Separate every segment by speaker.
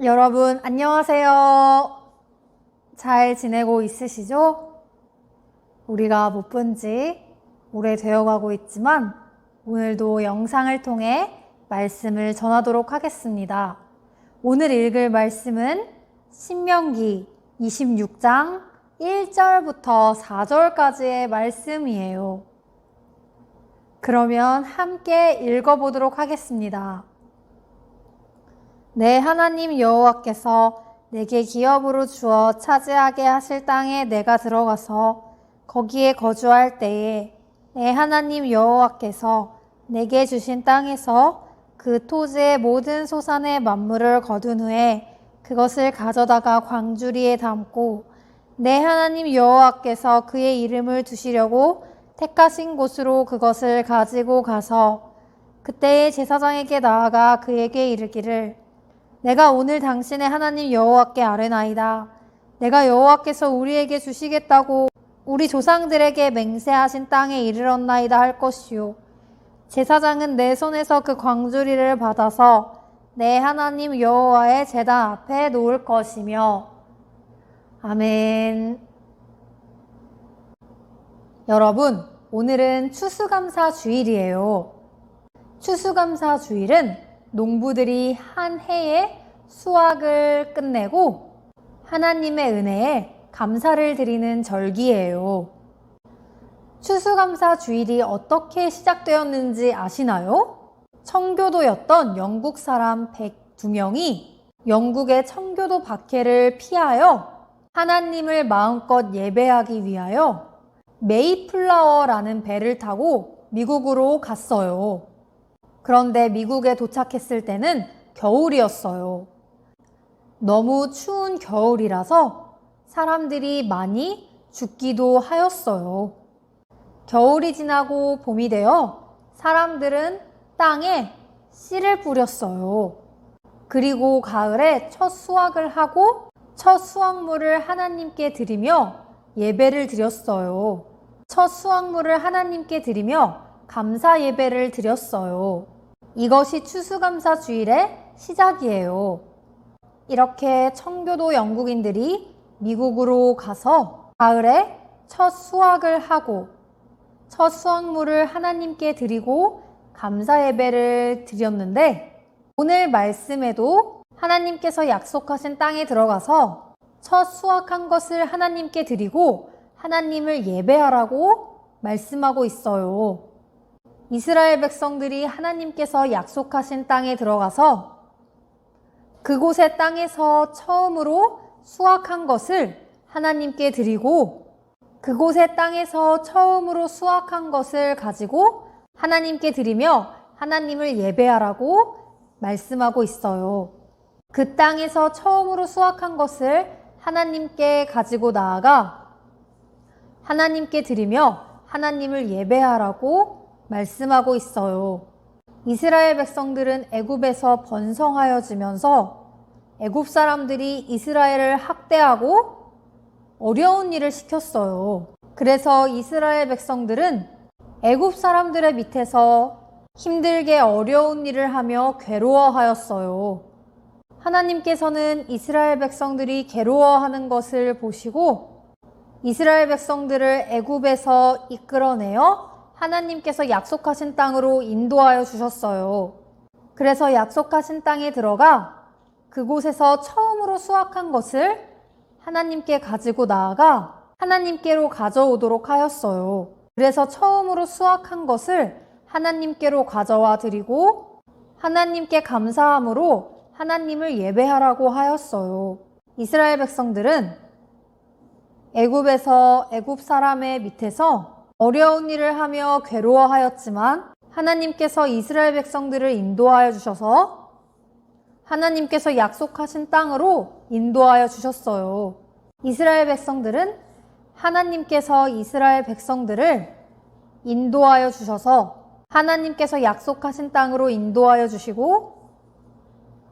Speaker 1: 여러분, 안녕하세요. 잘 지내고 있으시죠? 우리가 못 본 지 오래되어 가고 있지만 오늘도 영상을 통해 말씀을 전하도록 하겠습니다. 오늘 읽을 말씀은 신명기 26장 1절부터 4절까지의 말씀이에요. 그러면 함께 읽어보도록 하겠습니다. 내 하나님 여호와께서 내게 기업으로 주어 차지하게 하실 땅에 내가 들어가서 거기에 거주할 때에 내 하나님 여호와께서 내게 주신 땅에서 그 토지의 모든 소산의 만물을 거둔 후에 그것을 가져다가 광주리에 담고 내 하나님 여호와께서 그의 이름을 두시려고 택하신 곳으로 그것을 가지고 가서 그때의 제사장에게 나아가 그에게 이르기를 내가 오늘 당신의 하나님 여호와께 아뢰나이다. 내가 여호와께서 우리에게 주시겠다고 우리 조상들에게 맹세하신 땅에 이르렀나이다 할 것이요. 제사장은 내 손에서 그 광주리를 받아서 내 하나님 여호와의 제단 앞에 놓을 것이며. 아멘. 여러분, 오늘은 추수감사 주일이에요. 추수감사 주일은 농부들이 한 해의 수확을 끝내고 하나님의 은혜에 감사를 드리는 절기예요. 추수감사 주일이 어떻게 시작되었는지 아시나요? 청교도였던 영국 사람 102명이 영국의 청교도 박해를 피하여 하나님을 마음껏 예배하기 위하여 메이플라워라는 배를 타고 미국으로 갔어요. 그런데 미국에 도착했을 때는 겨울이었어요. 너무 추운 겨울이라서 사람들이 많이 죽기도 하였어요. 겨울이 지나고 봄이 되어 사람들은 땅에 씨를 뿌렸어요. 그리고 가을에 첫 수확을 하고 첫 수확물을 하나님께 드리며 예배를 드렸어요. 첫 수확물을 하나님께 드리며 감사 예배를 드렸어요. 이것이 추수감사 주일의 시작이에요. 이렇게 청교도 영국인들이 미국으로 가서 가을에 첫 수확을 하고 첫 수확물을 하나님께 드리고 감사 예배를 드렸는데 오늘 말씀에도 하나님께서 약속하신 땅에 들어가서 첫 수확한 것을 하나님께 드리고 하나님을 예배하라고 말씀하고 있어요. 이스라엘 백성들이 하나님께서 약속하신 땅에 들어가서 그곳의 땅에서 처음으로 수확한 것을 하나님께 드리고 그곳의 땅에서 처음으로 수확한 것을 가지고 하나님께 드리며 하나님을 예배하라고 말씀하고 있어요. 그 땅에서 처음으로 수확한 것을 하나님께 가지고 나아가 하나님께 드리며 하나님을 예배하라고 말씀하고 있어요. 이스라엘 백성들은 애굽에서 번성하여지면서 애굽 사람들이 이스라엘을 학대하고 어려운 일을 시켰어요. 그래서 이스라엘 백성들은 애굽 사람들의 밑에서 힘들게 어려운 일을 하며 괴로워하였어요. 하나님께서는 이스라엘 백성들이 괴로워하는 것을 보시고 이스라엘 백성들을 애굽에서 이끌어내어 하나님께서 약속하신 땅으로 인도하여 주셨어요. 그래서 약속하신 땅에 들어가 그곳에서 처음으로 수확한 것을 하나님께 가지고 나아가 하나님께로 가져오도록 하였어요. 그래서 처음으로 수확한 것을 하나님께로 가져와 드리고 하나님께 감사함으로 하나님을 예배하라고 하였어요. 이스라엘 백성들은 애굽에서 애굽 사람의 밑에서 어려운 일을 하며 괴로워하였지만 하나님께서 이스라엘 백성들을 인도하여 주셔서 하나님께서 약속하신 땅으로 인도하여 주셨어요. 이스라엘 백성들은 하나님께서 이스라엘 백성들을 인도하여 주셔서 하나님께서 약속하신 땅으로 인도하여 주시고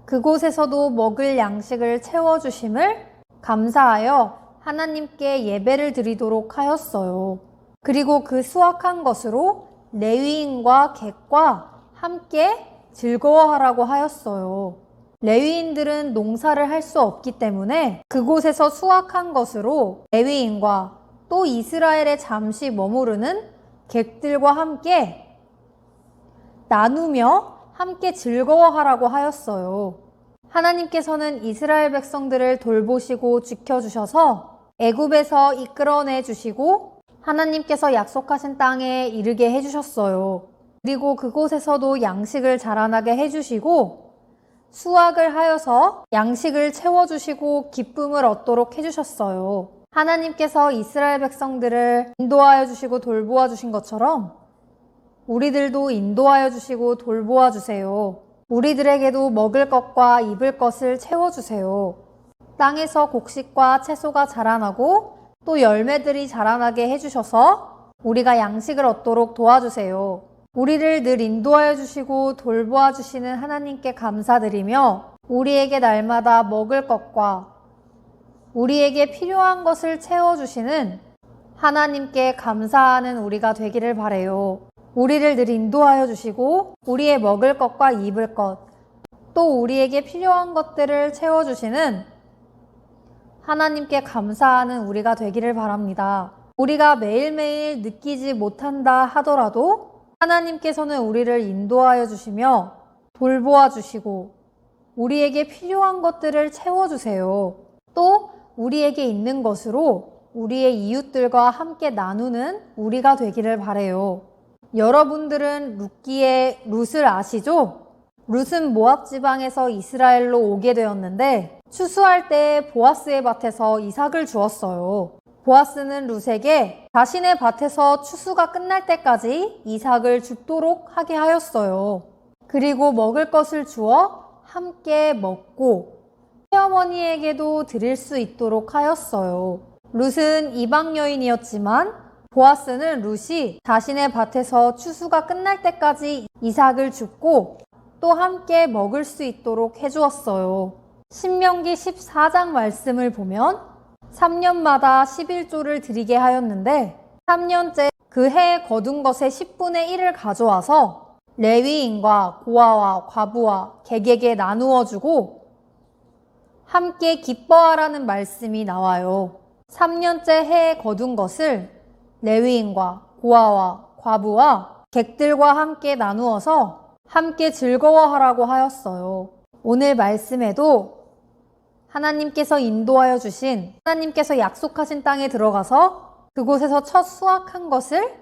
Speaker 1: 그곳에서도 먹을 양식을 채워주심을 감사하여 하나님께 예배를 드리도록 하였어요. 그리고 그 수확한 것으로 레위인과 객과 함께 즐거워하라고 하였어요. 레위인들은 농사를 할 수 없기 때문에 그곳에서 수확한 것으로 레위인과 또 이스라엘에 잠시 머무르는 객들과 함께 나누며 함께 즐거워하라고 하였어요. 하나님께서는 이스라엘 백성들을 돌보시고 지켜주셔서 애굽에서 이끌어내 주시고 하나님께서 약속하신 땅에 이르게 해주셨어요. 그리고 그곳에서도 양식을 자라나게 해주시고 수확을 하여서 양식을 채워주시고 기쁨을 얻도록 해주셨어요. 하나님께서 이스라엘 백성들을 인도하여 주시고 돌보아 주신 것처럼 우리들도 인도하여 주시고 돌보아 주세요. 우리들에게도 먹을 것과 입을 것을 채워주세요. 땅에서 곡식과 채소가 자라나고 또 열매들이 자라나게 해주셔서 우리가 양식을 얻도록 도와주세요. 우리를 늘 인도하여 주시고 돌보아 주시는 하나님께 감사드리며 우리에게 날마다 먹을 것과 우리에게 필요한 것을 채워주시는 하나님께 감사하는 우리가 되기를 바라요. 우리를 늘 인도하여 주시고 우리의 먹을 것과 입을 것, 또 우리에게 필요한 것들을 채워주시는 하나님께 감사하는 우리가 되기를 바랍니다. 우리가 매일매일 느끼지 못한다 하더라도 하나님께서는 우리를 인도하여 주시며 돌보아 주시고 우리에게 필요한 것들을 채워주세요. 또 우리에게 있는 것으로 우리의 이웃들과 함께 나누는 우리가 되기를 바라요. 여러분들은 룻을 아시죠? 룻은 모압 지방에서 이스라엘로 오게 되었는데 추수할 때 보아스의 밭에서 이삭을 주었어요. 보아스는 룻에게 자신의 밭에서 추수가 끝날 때까지 이삭을 줍도록 하게 하였어요. 그리고 먹을 것을 주어 함께 먹고 시어머니에게도 드릴 수 있도록 하였어요. 룻은 이방 여인이었지만 보아스는 룻이 자신의 밭에서 추수가 끝날 때까지 이삭을 줍고 또 함께 먹을 수 있도록 해주었어요. 신명기 14장 말씀을 보면 3년마다 11조를 드리게 하였는데 3년째 그 해에 거둔 것의 10분의 1을 가져와서 레위인과 고아와 과부와 객에게 나누어 주고 함께 기뻐하라는 말씀이 나와요. 3년째 해에 거둔 것을 레위인과 고아와 과부와 객들과 함께 나누어서 함께 즐거워하라고 하였어요. 오늘 말씀에도 하나님께서 인도하여 주신 하나님께서 약속하신 땅에 들어가서 그곳에서 첫 수확한 것을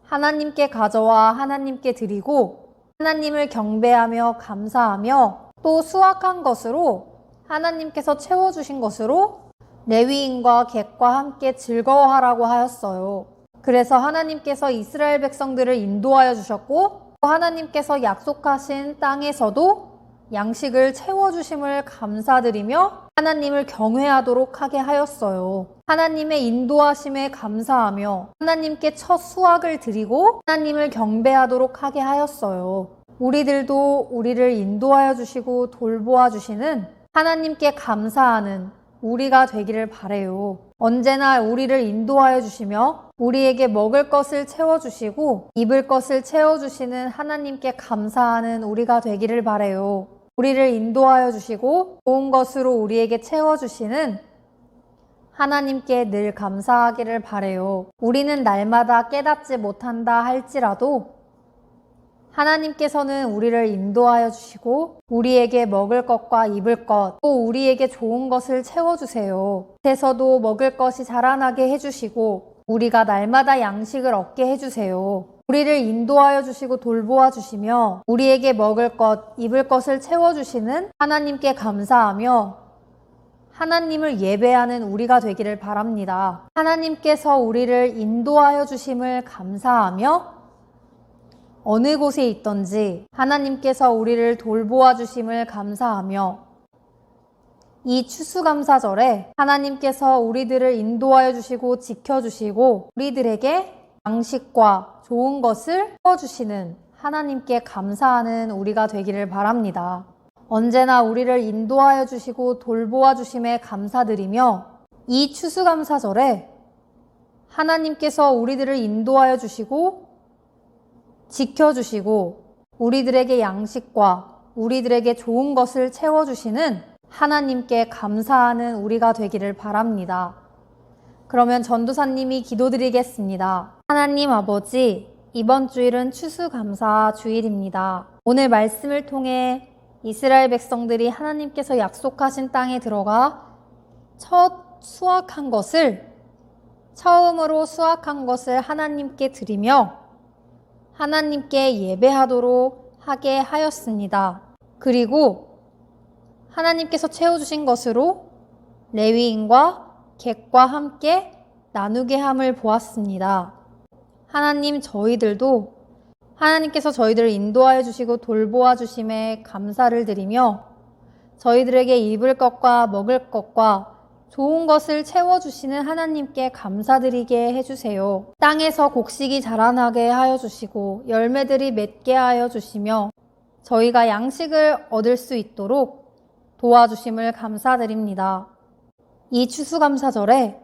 Speaker 1: 하나님께 가져와 하나님께 드리고 하나님을 경배하며 감사하며 또 수확한 것으로 하나님께서 채워주신 것으로 레위인과 객과 함께 즐거워하라고 하였어요. 그래서 하나님께서 이스라엘 백성들을 인도하여 주셨고 하나님께서 약속하신 땅에서도 양식을 채워주심을 감사드리며 하나님을 경외하도록 하게 하였어요. 하나님의 인도하심에 감사하며 하나님께 첫 수확을 드리고 하나님을 경배하도록 하게 하였어요. 우리들도 우리를 인도하여 주시고 돌보아 주시는 하나님께 감사하는 우리가 되기를 바라요. 언제나 우리를 인도하여 주시며 우리에게 먹을 것을 채워주시고 입을 것을 채워주시는 하나님께 감사하는 우리가 되기를 바라요. 우리를 인도하여 주시고 좋은 것으로 우리에게 채워주시는 하나님께 늘 감사하기를 바라요. 우리는 날마다 깨닫지 못한다 할지라도 하나님께서는 우리를 인도하여 주시고 우리에게 먹을 것과 입을 것, 또 우리에게 좋은 것을 채워주세요. 밭에서도 먹을 것이 자라나게 해주시고 우리가 날마다 양식을 얻게 해주세요. 우리를 인도하여 주시고 돌보아 주시며 우리에게 먹을 것, 입을 것을 채워주시는 하나님께 감사하며 하나님을 예배하는 우리가 되기를 바랍니다. 하나님께서 우리를 인도하여 주심을 감사하며 어느 곳에 있던지 하나님께서 우리를 돌보아 주심을 감사하며 이 추수감사절에 하나님께서 우리들을 인도하여 주시고 지켜주시고 우리들에게 양식과 좋은 것을 채워주시는 하나님께 감사하는 우리가 되기를 바랍니다. 언제나 우리를 인도하여 주시고 돌보아 주심에 감사드리며 이 추수감사절에 하나님께서 우리들을 인도하여 주시고 지켜주시고 우리들에게 양식과 우리들에게 좋은 것을 채워주시는 하나님께 감사하는 우리가 되기를 바랍니다. 그러면 전도사님이 기도드리겠습니다. 하나님 아버지, 이번 주일은 추수감사 주일입니다. 오늘 말씀을 통해 이스라엘 백성들이 하나님께서 약속하신 땅에 들어가 처음으로 수확한 것을 하나님께 드리며 하나님께 예배하도록 하게 하였습니다. 그리고 하나님께서 채워주신 것으로 레위인과 객과 함께 나누게 함을 보았습니다. 하나님, 저희들도 하나님께서 저희들을 인도하여 주시고 돌보아 주심에 감사를 드리며 저희들에게 입을 것과 먹을 것과 좋은 것을 채워주시는 하나님께 감사드리게 해주세요. 땅에서 곡식이 자라나게 하여 주시고 열매들이 맺게 하여 주시며 저희가 양식을 얻을 수 있도록 도와주심을 감사드립니다. 이 추수감사절에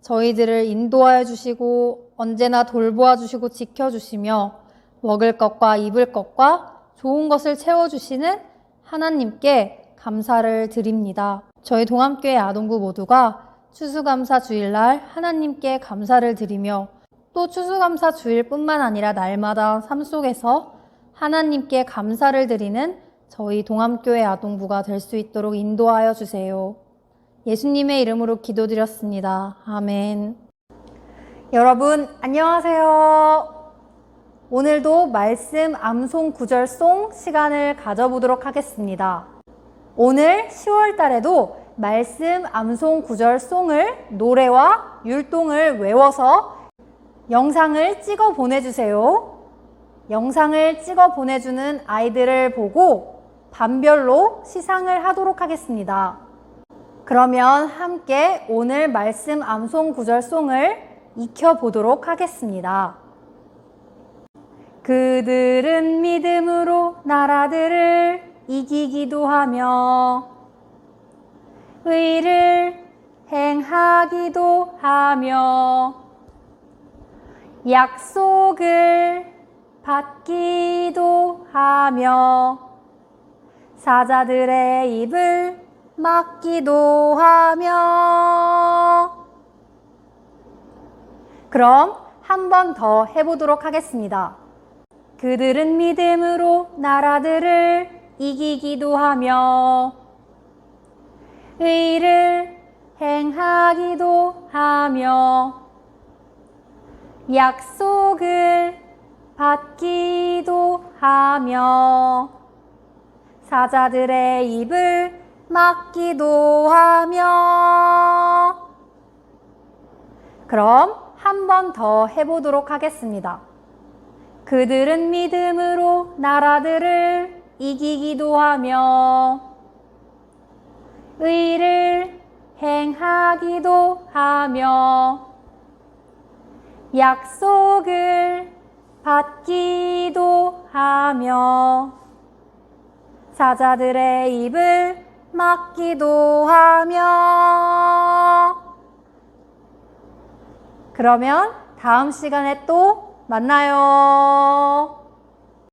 Speaker 1: 저희들을 인도하여 주시고 언제나 돌보아 주시고 지켜주시며 먹을 것과 입을 것과 좋은 것을 채워주시는 하나님께 감사를 드립니다. 저희 동암교회 아동부 모두가 추수감사 주일날 하나님께 감사를 드리며 또 추수감사 주일뿐만 아니라 날마다 삶 속에서 하나님께 감사를 드리는 저희 동암교회 아동부가 될 수 있도록 인도하여 주세요. 예수님의 이름으로 기도드렸습니다. 아멘. 여러분 안녕하세요. 오늘도 말씀 암송 구절송 시간을 가져보도록 하겠습니다. 오늘 10월 달에도 말씀 암송 구절송을 노래와 율동을 외워서 영상을 찍어 보내주세요. 영상을 찍어 보내주는 아이들을 보고 반별로 시상을 하도록 하겠습니다. 그러면 함께 오늘 말씀 암송 구절송을 익혀보도록 하겠습니다. 그들은 믿음으로 나라들을 이기기도 하며 의를 행하기도 하며 약속을 받기도 하며 사자들의 입을 막기도 하며. 그럼 한 번 더 해보도록 하겠습니다. 그들은 믿음으로 나라들을 이기기도 하며 의를 행하기도 하며 약속을 받기도 하며 사자들의 입을 막기도 하며. 그럼 한 번 더 해보도록 하겠습니다. 그들은 믿음으로 나라들을 이기기도 하며 의를 행하기도 하며 약속을 받기도 하며 사자들의 입을 막기도 하며. 그러면 다음 시간에 또 만나요.